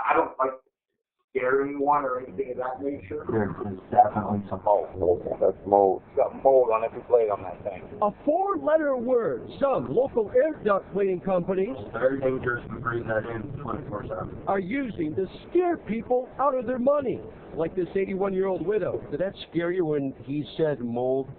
I don't like scare anyone or anything of that nature. There's definitely some mold. That's mold. It's got mold on every blade on that thing. A four-letter word. Some local air duct cleaning companies It's very dangerous to breathe that in 24/7. are using to scare people out of their money. Like this 81-year-old widow. Did that scare you when he said mold?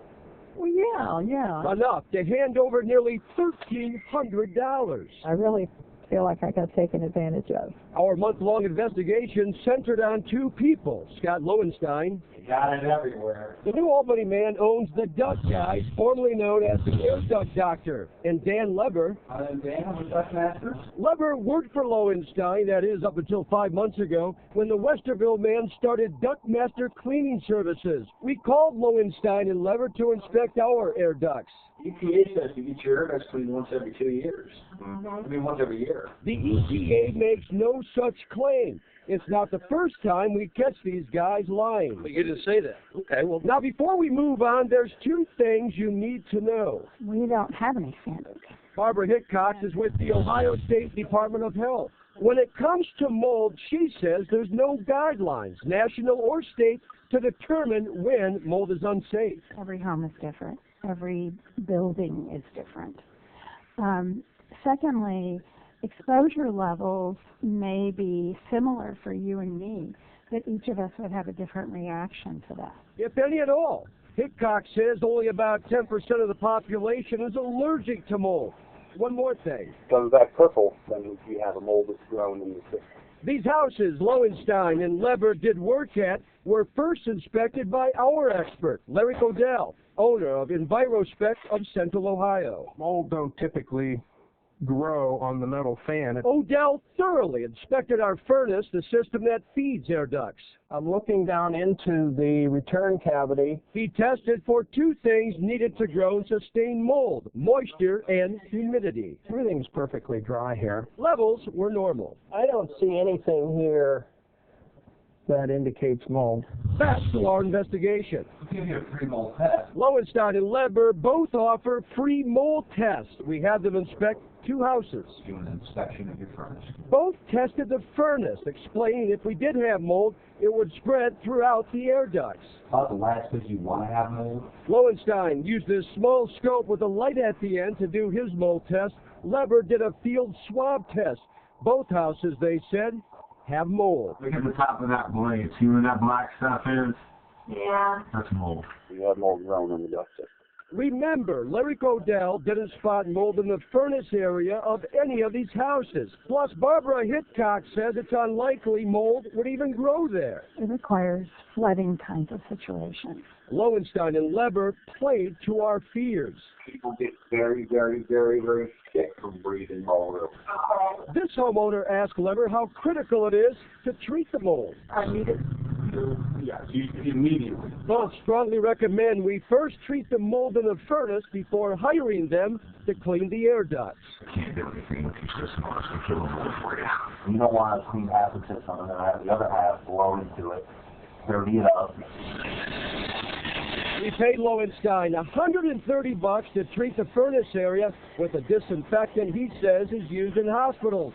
Well, yeah. Enough to hand over nearly $1,300. I really feel like I got taken advantage of. Our month-long investigation centered on two people, Scott Lowenstein. You got it everywhere. The New Albany man owns the Duct Guys, formerly known as the Air Duct Doctor, and Dan Leber. I'm Dan, I'm a Duct Master. Leber worked for Lowenstein, that is, up until 5 months ago, when the Westerville man started Duct Master Cleaning Services. We called Lowenstein and Leber to inspect our air ducts. EPA says you get your air ducts cleaned once every 2 years. I mean, once every year. The EPA makes no such claim. It's not the first time we catch these guys lying. But you didn't say that. Okay, well, now before we move on, there's two things you need to know. We don't have any standards. Barbara Hickox is with the Ohio State Department of Health. When it comes to mold, she says there's no guidelines, national or state, to determine when mold is unsafe. Every home is different. Every building is different. Secondly, exposure levels may be similar for you and me, but each of us would have a different reaction to that. If any at all. Hickox says only about 10% of the population is allergic to mold. One more thing. Comes back purple, that means you have a mold that's grown in the system. These houses Lowenstein and Leber did work at were first inspected by our expert, Larry Godell, owner of EnviroSpec of Central Ohio. Mold don't typically grow on the metal fan. Odell thoroughly inspected our furnace, the system that feeds air ducts. I'm looking down into the return cavity. He tested for two things needed to grow and sustain mold: moisture and humidity. Everything's perfectly dry here. Levels were normal. I don't see anything here that indicates mold. Back to our investigation. We'll give you a free mold test. Lowenstein and Leber both offer free mold tests. We had them inspect two houses. Do an inspection of your furnace. Both tested the furnace, explaining if we did have mold, it would spread throughout the air ducts. About the last place you want to have mold. Lowenstein used this small scope with a light at the end to do his mold test. Leber did a field swab test. Both houses, they said, have mold. Look at the top of that blade. See where that black stuff is? Yeah. That's mold. You have mold grown in the duct system. Remember, Larry Godell didn't spot mold in the furnace area of any of these houses. Plus, Barbara Hickox says it's unlikely mold would even grow there. It requires flooding kinds of situations. Lowenstein and Leber played to our fears. People get very, very, very, very sick from breathing mold. This homeowner asked Leber how critical it is to treat the mold. I need it. Yes, immediately. Both strongly recommend we first treat the mold in the furnace before hiring them to clean the air ducts. Can't do anything with your system unless we kill the mold for you. You don't want to clean half the system and then have the other half blow into it, dirty it up. We paid Lowenstein $130 to treat the furnace area with a disinfectant he says is used in hospitals.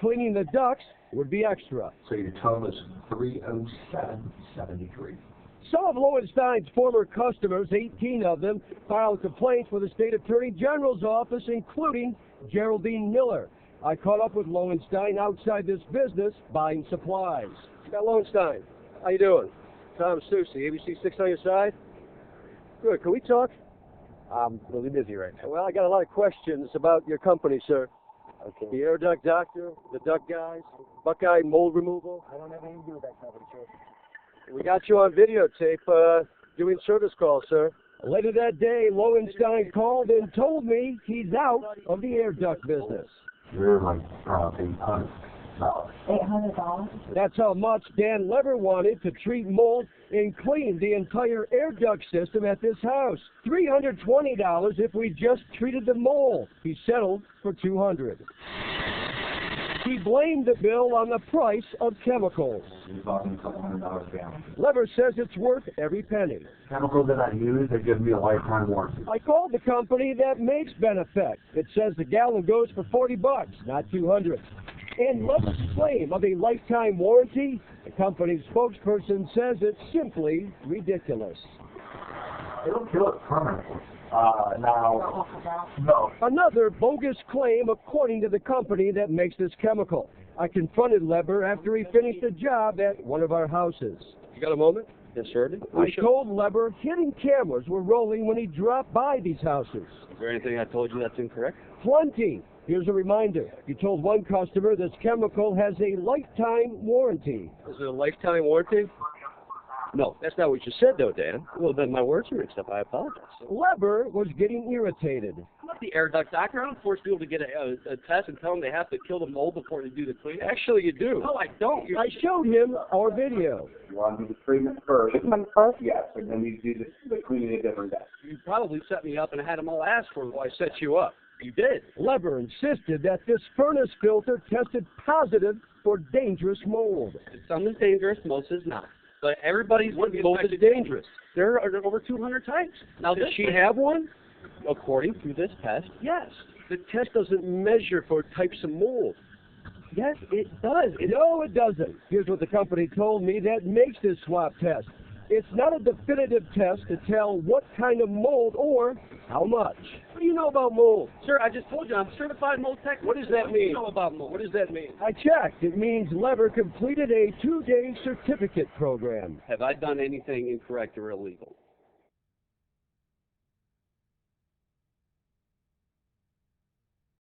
Cleaning the ducts would be extra. So your total is $307.73. Some of Lowenstein's former customers, 18 of them, filed complaints with the State Attorney General's office, including Geraldine Miller. I caught up with Lowenstein outside this business buying supplies. Scott Lowenstein, how you doing? Tom Susi, ABC 6 on your side? Good. Can we talk? I'm really busy right now. Well, I got a lot of questions about your company, sir. Okay. The Air Duct Doctor, the Duct Guys, Buckeye Mold Removal. I don't have anything to do with that company, sir. We got you on videotape doing service calls, sir. Later that day, Lowenstein called and told me he's out of the air duct business. You're like $800. $800? That's how much Dan Leber wanted to treat mold and clean the entire air duct system at this house. $320 if we just treated the mold. He settled for $200. He blamed the bill on the price of chemicals. You're talking a couple $100 a gallon. Leber says it's worth every penny. Chemicals that I use, they give me a lifetime warranty. I called the company that makes Benefect. It says the gallon goes for $40, not $200. And Leber's claim of a lifetime warranty, the company's spokesperson says it's simply ridiculous. It'll kill it permanently. Now, no. Another bogus claim according to the company that makes this chemical. I confronted Leber after he finished a job at one of our houses. You got a moment? Yes, sir. I told Leber hidden cameras were rolling when he dropped by these houses. Is there anything I told you that's incorrect? Plenty. Here's a reminder. You told one customer this chemical has a lifetime warranty. Is it a lifetime warranty? No, that's not what you said, though, Dan. Well, then my words are mixed up. I apologize. Leber was getting irritated. I'm not the air duct doctor. I don't force people to get a test and tell them they have to kill the mold before they do the cleaning. Actually, you do. No, I don't. I showed him our video. You want to do the treatment first? Yes, and then you do the cleaning a different day. You probably set me up and had them all ask for it while I set you up. You did. Leber insisted that this furnace filter tested positive for dangerous mold. Some is dangerous, most is not. But everybody's mold is dangerous. There are over 200 types. Now, does she have one? According to this test, yes. The test doesn't measure for types of mold. Yes, it does. No, it doesn't. Here's what the company told me that makes this swap test. It's not a definitive test to tell what kind of mold or how much. What do you know about mold? Sir, I just told you, I'm a certified mold tech. What does that mean? What do you know about mold? What does that mean? I checked. It means Leber completed a 2-day certificate program. Have I done anything incorrect or illegal?